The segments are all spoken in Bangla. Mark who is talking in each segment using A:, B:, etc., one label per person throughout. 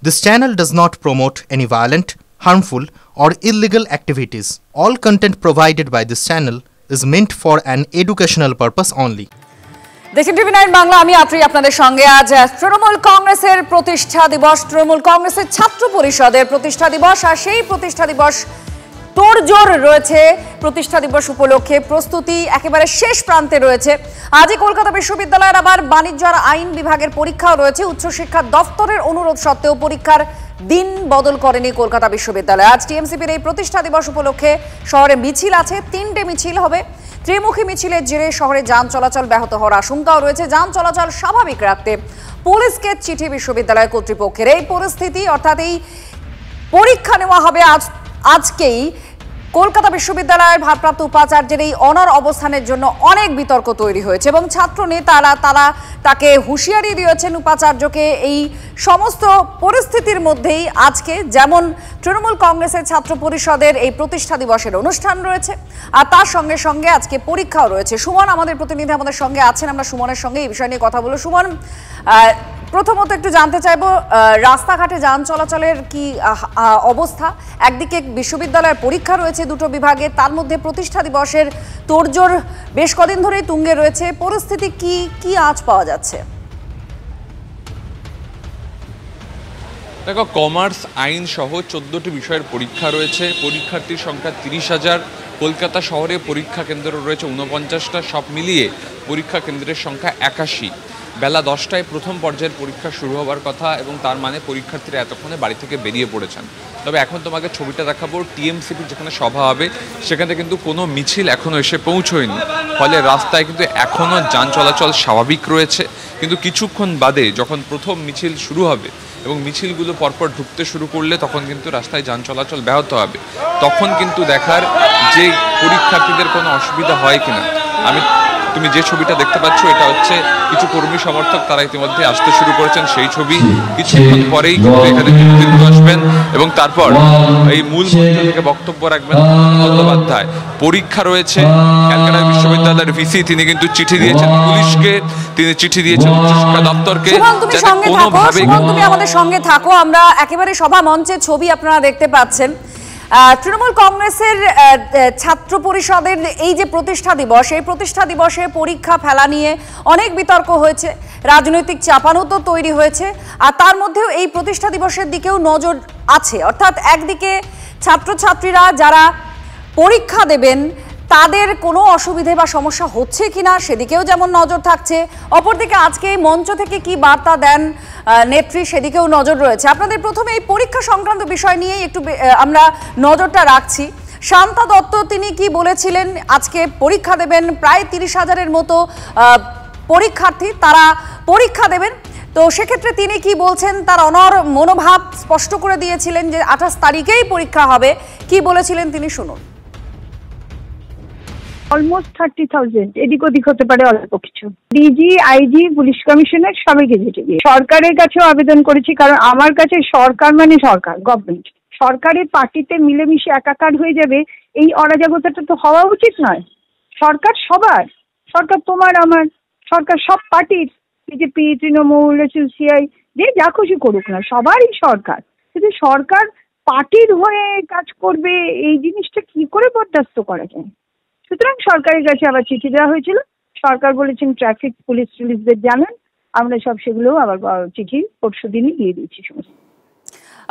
A: This channel does not promote any violent, harmful, or illegal activities. All content provided by this channel is meant for an educational purpose only.
B: দেখেন টিভি9 বাংলা, আমি আত্রি আপনাদের সঙ্গে। আজ তৃণমূল কংগ্রেসের প্রতিষ্ঠা দিবস, তৃণমূল কংগ্রেসের ছাত্র পরিষদের প্রতিষ্ঠা দিবস। আর সেই প্রতিষ্ঠা দিবস তোড়জোড় রয়েছে। প্রতিষ্ঠা দিবস উপলক্ষে প্রস্তুতি একেবারে শেষ প্রান্তে রয়েছে। আজই কলকাতা বিশ্ববিদ্যালয়ের আবার বাণিজ্য আর আইন বিভাগের পরীক্ষাও রয়েছে। উচ্চশিক্ষা দফতরের অনুরোধ সত্ত্বেও পরীক্ষার দিন বদল করেনি কলকাতা বিশ্ববিদ্যালয়। আজ টিএমসিপির এই প্রতিষ্ঠা দিবস উপলক্ষে শহরে মিছিল আছে, 3টে মিছিল হবে। ত্রিমুখী মিছিলের জেরে শহরে যান চলাচল ব্যাহত হওয়ার আশঙ্কাও রয়েছে। যান চলাচল স্বাভাবিক রাখতে পুলিশকে চিঠি বিশ্ববিদ্যালয় কর্তৃপক্ষের। এই পরিস্থিতি, অর্থাৎ এই পরীক্ষা নেওয়া হবে আজকেই। কলকাতা বিশ্ববিদ্যালয়ের ভারপ্রাপ্ত উপাচার্যের এই অনর অবস্থানের জন্য অনেক বিতর্ক তৈরি হয়েছে এবং ছাত্র নেতারা তাকে হুঁশিয়ারি দিয়েছেন উপাচার্যকে। এই সমস্ত পরিস্থিতির মধ্যেই আজকে যেমন তৃণমূল কংগ্রেসের ছাত্র পরিষদের এই প্রতিষ্ঠা দিবসের অনুষ্ঠান রয়েছে, আর তার সঙ্গে সঙ্গে আজকে পরীক্ষাও রয়েছে। সুমন আমাদের প্রতিনিধি আমাদের সঙ্গে আছেন, আমরা সুমনের সঙ্গে এই বিষয় নিয়ে কথা বলবো। সুমন, প্রথমত একটু জানতে চাইবো রাস্তাঘাটে যান চলাচলের কি অবস্থা? একদিকে বিশ্ববিদ্যালয়ের পরীক্ষা রয়েছে দুটো বিভাগে, তার মধ্যে প্রতিষ্ঠা দিবসের তোড়জোড় বেশ কদিন ধরেই তুঙ্গে রয়েছে। পরিস্থিতি কি আজ পাওয়া যাচ্ছে?
C: দেখো, কমার্স, আইন সহ 14টি বিষয়ের পরীক্ষা রয়েছে। পরীক্ষার্থীর সংখ্যা 30,000। কলকাতা শহরে পরীক্ষা কেন্দ্র রয়েছে 49টা। সব মিলিয়ে পরীক্ষা কেন্দ্রের সংখ্যা 81। বেলা 10টায় প্রথম পর্যায়ের পরীক্ষা শুরু হওয়ার কথা এবং তার মানে পরীক্ষার্থীরা এতক্ষণে বাড়ি থেকে বেরিয়ে পড়েছেন। তবে এখন তোমাকে ছবিটা দেখাবো, টিএমসিপির যেখানে সভা হবে সেখানে কিন্তু কোনো মিছিল এখনও এসে পৌঁছয়নি। ফলে রাস্তায় কিন্তু এখনও যান চলাচল স্বাভাবিক রয়েছে। কিন্তু কিছুক্ষণ বাদে যখন প্রথম মিছিল শুরু হবে এবং মিছিলগুলো পরপর ঢুকতে শুরু করলে তখন কিন্তু রাস্তায় যান চলাচল ব্যাহত হবে। তখন কিন্তু দেখার যে পরীক্ষার্থীদের কোনো অসুবিধা হয় কিনা। তুমি যে ছবিটা দেখতে পাচ্ছ, এটা হচ্ছে কিছু কর্মী সমর্থক, তারা ইতিমধ্যে আসতে শুরু করেছেন। সেই ছবি কিছুক্ষণ পরেই কিন্তু এখানে আসবেন এবং তারপর এই মূল মঞ্চ থেকে বক্তব্য রাখবেন বন্দ্যোপাধ্যায়। পরীক্ষা রয়েছে। ক্যালকাটা বিশ্ববিদ্যালয়ের ভিসি তিনি কিন্তু চিঠি দিয়েছেন পুলিশকে, তিনি চিঠি দিয়েছেন উচ্চশিক্ষা দপ্তরকে।
B: তুমি আমাদের সঙ্গে থাকো, আমরা একেবারে সভা মঞ্চের ছবি আপনারা দেখতে পাচ্ছেন। তৃণমূল কংগ্রেসের ছাত্র পরিষদের এই যে প্রতিষ্ঠা দিবস, এই প্রতিষ্ঠা দিবসে পরীক্ষা ফেলা নিয়ে অনেক বিতর্ক হয়েছে, রাজনৈতিক চাপানো তো তৈরি হয়েছে। আর তার মধ্যেও এই প্রতিষ্ঠা দিবসের দিকেও নজর আছে। অর্থাৎ একদিকে ছাত্রছাত্রীরা যারা পরীক্ষা দেবেন তাদের কোনো অসুবিধে বা সমস্যা হচ্ছে কিনা সেদিকেও যেমন নজর থাকছে, অপরদিকে আজকে এই মঞ্চ থেকে কি বার্তা দেন নেত্রী সেদিকেও নজর রয়েছে। আপনাদের প্রথমে এই পরীক্ষা সংক্রান্ত বিষয় নিয়েই একটু আমরা নজরটা রাখছি। শান্তা দত্ত তিনি কি বলেছিলেন? আজকে পরীক্ষা দেবেন প্রায় 30,000-এর মতো পরীক্ষার্থী, তারা পরীক্ষা দেবেন। তো সেক্ষেত্রে তিনি কি বলছেন, তার অনর মনোভাব স্পষ্ট করে দিয়েছিলেন যে 28 তারিখেই পরীক্ষা হবে। কি বলেছিলেন তিনি শুনুন।
D: অলমোস্ট 30,000, এদিক ওদিক হতে পারে অল্প কিছু। ডিজি, আইজি, পুলিশ কমিশনার সবাইকে চিঠি দিয়ে সরকারের কাছেও আবেদন করেছি, কারণ আমার কাছে সরকার মানে সরকার, গভর্নমেন্ট। সরকারের পার্টিতে মিলেমিশে একাকার হয়ে যাবে, এই অরাজকতাটা তো হওয়া উচিত নয়। সরকার সবার, সরকার তোমার আমার, সরকার সব পার্টির, বিজেপি, তৃণমূল, সিপিআই, যে যা খুশি করুক না, সবারই সরকার। কিন্তু সরকার পার্টির হয়ে কাজ করবে, এই জিনিসটা কি করে বরদাস্ত করা যায়? সুতরাং সরকারের কাছে আবার চিঠি দেওয়া হয়েছিল। সরকার বলেছেন ট্রাফিক পুলিশদের জানান, আমরা সব সেগুলো আবার চিঠি পরশুদিনই দিয়ে দিয়েছি সমস্ত।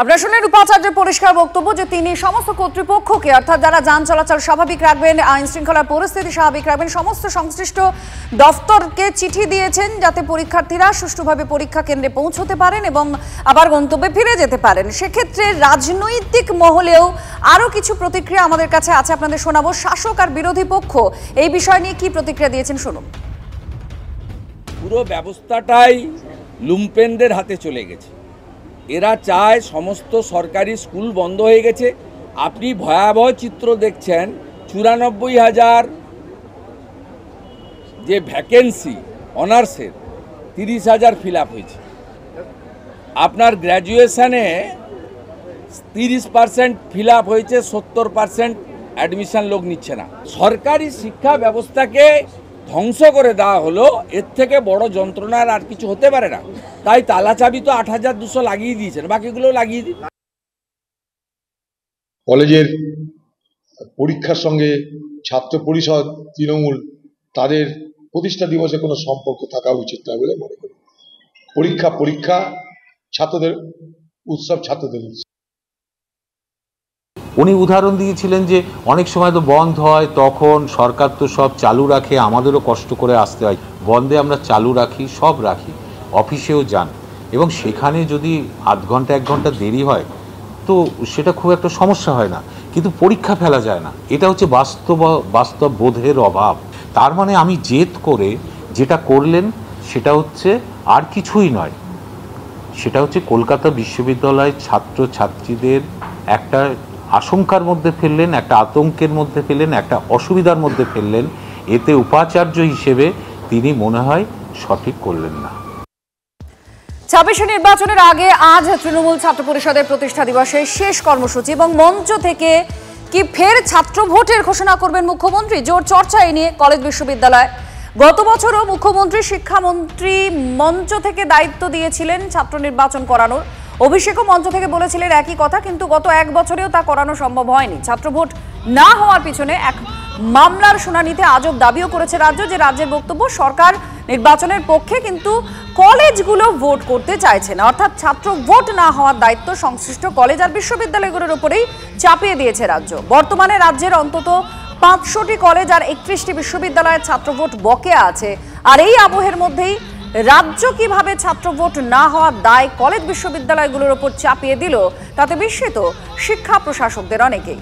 B: আপনারা শুনলেন উপাচার্যের পরিষ্কার বক্তব্য যে তিনি সমস্ত কর্তৃপক্ষকে, অর্থাৎ যারা যান চলাচল স্বাভাবিক রাখবেন, আইন শৃঙ্খলার পরিস্থিতি স্বাভাবিক রাখবেন, সমস্ত সংশ্লিষ্ট দফতরকে চিঠি দিয়েছেন যাতে পরীক্ষার্থীরা সুষ্ঠুভাবে পরীক্ষা কেন্দ্রে পৌঁছতে পারেন এবং আবার গন্তব্যে ফিরে যেতে পারেন। সেক্ষেত্রে রাজনৈতিক মহলেও আরও কিছু প্রতিক্রিয়া আমাদের কাছে আছে, আপনাদের শোনাবো। শাসক আর বিরোধী পক্ষ এই বিষয় নিয়ে কি প্রতিক্রিয়া দিয়েছেন শুনুন।
E: পুরো ব্যবস্থাটাই লুম্পেনদের হাতে চলে গেছে। এরা চায় সমস্ত সরকারি স্কুল বন্ধ হয়ে গেছে। আপনি ভয়াবহ চিত্র দেখছেন, 94,000 যে ভ্যাকেন্সি অনার্সের, 30,000 ফিল আপ হয়েছে। আপনার গ্র্যাজুয়েশনে 30% ফিল আপ হয়েছে, 70% অ্যাডমিশন লোক নিচ্ছে না। সরকারি শিক্ষা ব্যবস্থাকে ধ্বংস করে দেওয়া হলো, এর থেকে বড় যন্ত্রণার আর কিছু হতে পারে না। তাই তালা চাবি তো ৮,২০০ লাগিয়ে দিয়েছেন, বাকিগুলো লাগিয়ে দিন।
F: কলেজের পরীক্ষার সঙ্গে ছাত্র পরিষদ তৃণমূল তাদের প্রতিষ্ঠা দিবসে কোনো সম্পর্ক থাকা উচিত নয় বলে মনে করি। পরীক্ষা ছাত্রদের উৎসব, ছাত্রদের উৎসব।
G: উনি উদাহরণ দিয়েছিলেন যে অনেক সময় তো বন্ধ হয়, তখন সরকার তো সব চালু রাখে, আমাদেরও কষ্ট করে আসতে হয়, বন্ধে আমরা চালু রাখি, সব রাখি, অফিসেও যান, এবং সেখানে যদি আধ ঘন্টা 1 ঘন্টা দেরি হয় তো সেটা খুব একটা সমস্যা হয় না, কিন্তু পরীক্ষা ফেলা যায় না। এটা হচ্ছে বাস্তব বোধের অভাব। তার মানে আমি জেদ করে যেটা করলেন সেটা হচ্ছে আর কিছুই নয়, সেটা হচ্ছে কলকাতা বিশ্ববিদ্যালয়ের ছাত্রছাত্রীদের একটা আশঙ্কার মধ্যে ফেললেন, একটা আতঙ্কের মধ্যে ফেললেন, একটা অসুবিধার মধ্যে ফেললেন। এতে উপাচার্য হিসেবে তিনি মনে হয় সঠিক করলেন না।
B: ২৬শে নির্বাচনের আগে আজ তৃণমূল ছাত্র পরিষদের প্রতিষ্ঠা দিবসের শেষ কর্মসূচি, এবং মঞ্চ থেকে কি ফের ছাত্র ভোটের ঘোষণা করবেন মুখ্যমন্ত্রী? জোর চর্চা এ নিয়ে কলেজ বিশ্ববিদ্যালয়। গত বছরও মুখ্যমন্ত্রী শিক্ষামন্ত্রী মঞ্চ থেকে দায়িত্ব দিয়েছিলেন ছাত্র নির্বাচন করানোর। অভিষেকও মঞ্চ থেকে বলেছিলেন একই কথা, কিন্তু গত 1 বছরেও তা করানো সম্ভব হয়নি। ছাত্র ভোট না হওয়ার পিছনে এক মামলার শুনানিতে আজব দাবিও করেছে রাজ্য, যে রাজ্যের বক্তব্য সরকার নির্বাচনের পক্ষে, কিন্তু কলেজগুলো ভোট করতে চাইছে না। অর্থাৎ ছাত্র ভোট না হওয়ার দায়িত্ব সংশ্লিষ্ট কলেজ আর বিশ্ববিদ্যালয়গুলোর উপরেই চাপিয়ে দিয়েছে রাজ্য। বর্তমানে রাজ্যের অন্তত 500টি কলেজ আর 31টি বিশ্ববিদ্যালয়ের ছাত্র ভোট বকেয়া আছে। আর এই আবহের মধ্যেই রাজ্য কিভাবে ছাত্র ভোট না হওয়ার দায় কলেজ বিশ্ববিদ্যালয়গুলোর উপর চাপিয়ে দিল, তাতে বিস্মিত শিক্ষা প্রশাসকদের অনেকেই।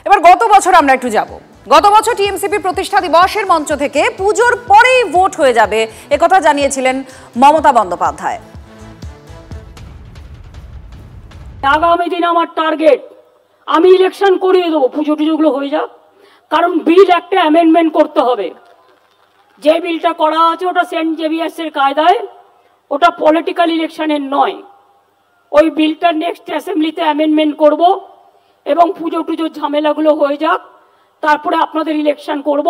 B: এবার গত বছর আমরা একটু যাব। গত বছর টিএমসিপি প্রতিষ্ঠা দিবসের মঞ্চ থেকে পুজোর পরেই ভোট হয়ে যাবে একথা জানিয়েছিলেন মমতা বন্দ্যোপাধ্যায়।
H: আগামী দিন আমার টার্গেট, আমি ইলেকশন করিয়ে দেবো, পুজো টুজোগুলো হয়ে যাক। কারণ বিল একটা অ্যামেন্ডমেন্ট করতে হবে। যে বিলটা করা আছে ওটা সেন্ট জেভিয়ার্সের কায়দায়, ওটা পলিটিক্যাল ইলেকশনের নয়। ওই বিলটা নেক্সট অ্যাসেম্বলিতে অ্যামেন্ডমেন্ট করব, এবং পুজো টুজোর ঝামেলাগুলো হয়ে যাক, তারপরে আপনাদের ইলেকশন করব।